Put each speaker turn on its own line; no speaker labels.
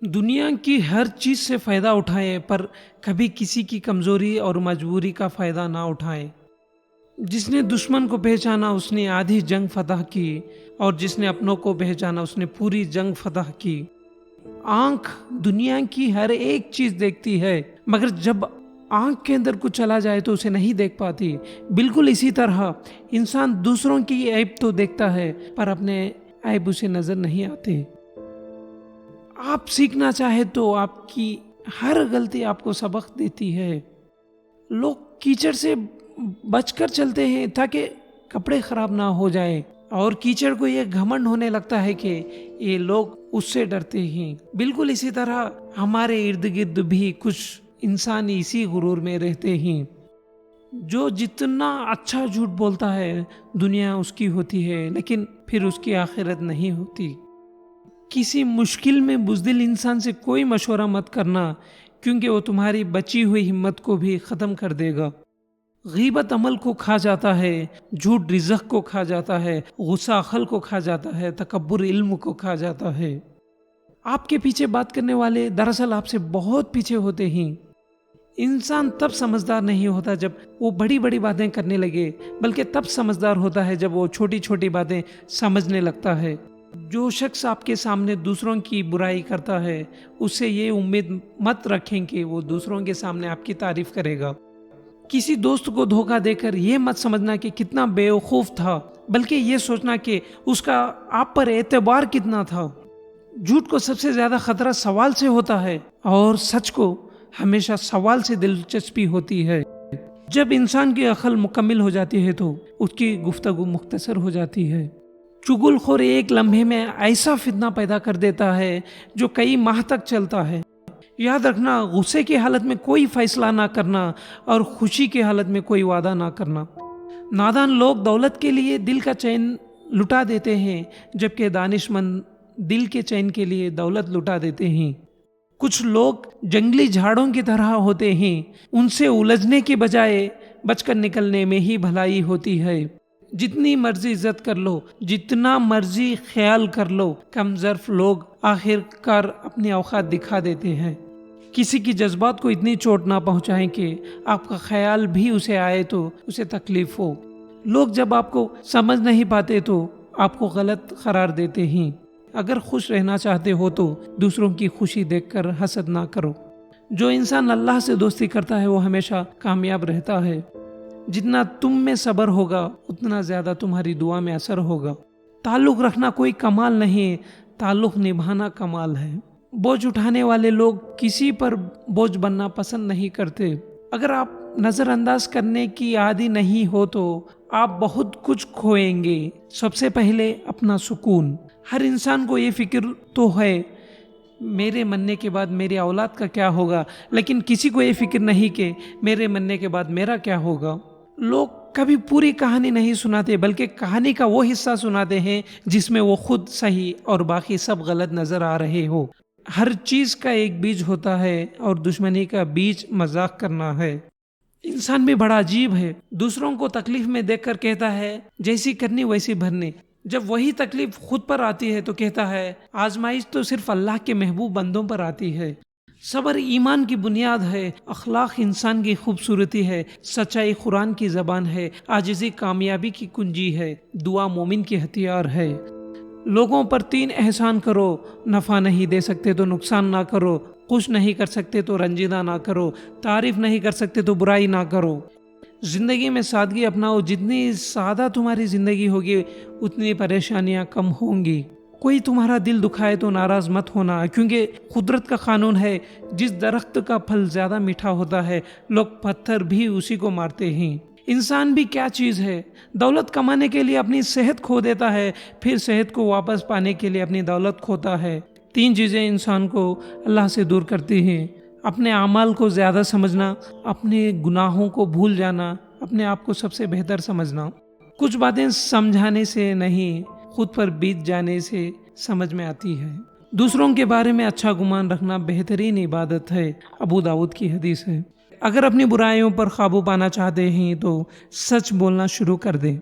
دنیا کی ہر چیز سے فائدہ اٹھائیں پر کبھی کسی کی کمزوری اور مجبوری کا فائدہ نہ اٹھائیں۔ جس نے دشمن کو پہچانا اس نے آدھی جنگ فتح کی، اور جس نے اپنوں کو پہچانا اس نے پوری جنگ فتح کی۔ آنکھ دنیا کی ہر ایک چیز دیکھتی ہے، مگر جب آنکھ کے اندر کچھ چلا جائے تو اسے نہیں دیکھ پاتی۔ بالکل اسی طرح انسان دوسروں کی عیب تو دیکھتا ہے پر اپنے عیب اسے نظر نہیں آتے۔ آپ سیکھنا چاہے تو آپ کی ہر غلطی آپ کو سبق دیتی ہے۔ لوگ کیچڑ سے بچ کر چلتے ہیں تاکہ کپڑے خراب نہ ہو جائیں، اور کیچڑ کو یہ گھمنڈ ہونے لگتا ہے کہ یہ لوگ اس سے ڈرتے ہیں۔ بالکل اسی طرح ہمارے ارد گرد بھی کچھ انسان اسی غرور میں رہتے ہیں۔ جو جتنا اچھا جھوٹ بولتا ہے دنیا اس کی ہوتی ہے، لیکن پھر اس کی آخرت نہیں ہوتی۔ کسی مشکل میں بزدل انسان سے کوئی مشورہ مت کرنا، کیونکہ وہ تمہاری بچی ہوئی ہمت کو بھی ختم کر دے گا۔ غیبت عمل کو کھا جاتا ہے، جھوٹ رزق کو کھا جاتا ہے، غصہ عقل کو کھا جاتا ہے، تکبر علم کو کھا جاتا ہے۔ آپ کے پیچھے بات کرنے والے دراصل آپ سے بہت پیچھے ہوتے ہیں۔ انسان تب سمجھدار نہیں ہوتا جب وہ بڑی بڑی باتیں کرنے لگے، بلکہ تب سمجھدار ہوتا ہے جب وہ چھوٹی چھوٹی باتیں سمجھنے لگتا ہے۔ جو شخص آپ کے سامنے دوسروں کی برائی کرتا ہے، اس سے یہ امید مت رکھیں کہ وہ دوسروں کے سامنے آپ کی تعریف کرے گا۔ کسی دوست کو دھوکہ دے کر یہ مت سمجھنا کہ کتنا بیوقوف تھا، بلکہ یہ سوچنا کہ اس کا آپ پر اعتبار کتنا تھا۔ جھوٹ کو سب سے زیادہ خطرہ سوال سے ہوتا ہے، اور سچ کو ہمیشہ سوال سے دلچسپی ہوتی ہے۔ جب انسان کی عقل مکمل ہو جاتی ہے تو اس کی گفتگو مختصر ہو جاتی ہے۔ چغل خور ایک لمحے میں ایسا فتنہ پیدا کر دیتا ہے جو کئی ماہ تک چلتا ہے۔ یاد رکھنا، غصے کی حالت میں کوئی فیصلہ نہ کرنا اور خوشی کی حالت میں کوئی وعدہ نہ کرنا۔ نادان لوگ دولت کے لیے دل کا چین لٹا دیتے ہیں، جبکہ دانشمند دل کے چین کے لیے دولت لٹا دیتے ہیں۔ کچھ لوگ جنگلی جھاڑوں کی طرح ہوتے ہیں، ان سے الجھنے کے بجائے بچ کر نکلنے میں ہی بھلائی ہوتی ہے۔ جتنی مرضی عزت کر لو، جتنا مرضی خیال کر لو، کم ظرف لوگ آخر کار اپنی اوقات دکھا دیتے ہیں۔ کسی کی جذبات کو اتنی چوٹ نہ پہنچائیں کہ آپ کا خیال بھی اسے آئے تو اسے تکلیف ہو۔ لوگ جب آپ کو سمجھ نہیں پاتے تو آپ کو غلط قرار دیتے ہیں۔ اگر خوش رہنا چاہتے ہو تو دوسروں کی خوشی دیکھ کر حسد نہ کرو۔ جو انسان اللہ سے دوستی کرتا ہے وہ ہمیشہ کامیاب رہتا ہے۔ جتنا تم میں صبر ہوگا اتنا زیادہ تمہاری دعا میں اثر ہوگا۔ تعلق رکھنا کوئی کمال نہیں، تعلق نبھانا کمال ہے۔ بوجھ اٹھانے والے لوگ کسی پر بوجھ بننا پسند نہیں کرتے۔ اگر آپ نظر انداز کرنے کی عادی نہیں ہو تو آپ بہت کچھ کھوئیں گے۔ سب سے پہلے اپنا سکون۔ ہر انسان کو یہ فکر تو ہے میرے مرنے کے بعد میری اولاد کا کیا ہوگا، لیکن کسی کو یہ فکر نہیں کہ میرے مرنے کے بعد میرا کیا ہوگا۔ لوگ کبھی پوری کہانی نہیں سناتے، بلکہ کہانی کا وہ حصہ سناتے ہیں جس میں وہ خود صحیح اور باقی سب غلط نظر آ رہے ہو۔ ہر چیز کا ایک بیج ہوتا ہے، اور دشمنی کا بیج مذاق کرنا ہے۔ انسان بھی بڑا عجیب ہے، دوسروں کو تکلیف میں دیکھ کر کہتا ہے جیسی کرنی ویسی بھرنی۔ جب وہی تکلیف خود پر آتی ہے تو کہتا ہے آزمائش تو صرف اللہ کے محبوب بندوں پر آتی ہے۔ صبر ایمان کی بنیاد ہے، اخلاق انسان کی خوبصورتی ہے، سچائی قرآن کی زبان ہے، عاجزی کامیابی کی کنجی ہے، دعا مومن کی ہتھیار ہے۔ لوگوں پر 3 احسان کرو، نفع نہیں دے سکتے تو نقصان نہ کرو، خوش نہیں کر سکتے تو رنجیدہ نہ کرو، تعریف نہیں کر سکتے تو برائی نہ کرو۔ زندگی میں سادگی اپناؤ، جتنی سادہ تمہاری زندگی ہوگی اتنی پریشانیاں کم ہوں گی۔ کوئی تمہارا دل دکھائے تو ناراض مت ہونا، کیونکہ قدرت کا قانون ہے جس درخت کا پھل زیادہ میٹھا ہوتا ہے لوگ پتھر بھی اسی کو مارتے ہیں۔ انسان بھی کیا چیز ہے، دولت کمانے کے لیے اپنی صحت کھو دیتا ہے، پھر صحت کو واپس پانے کے لیے اپنی دولت کھوتا ہے۔ 3 چیزیں انسان کو اللہ سے دور کرتی ہیں: اپنے اعمال کو زیادہ سمجھنا، اپنے گناہوں کو بھول جانا، اپنے آپ کو سب سے بہتر سمجھنا۔ کچھ باتیں سمجھانے سے نہیں، خود پر بیت جانے سے سمجھ میں آتی ہے۔ دوسروں کے بارے میں اچھا گمان رکھنا بہترین عبادت ہے، ابو داؤد کی حدیث ہے۔ اگر اپنی برائیوں پر قابو پانا چاہتے ہیں تو سچ بولنا شروع کر دیں۔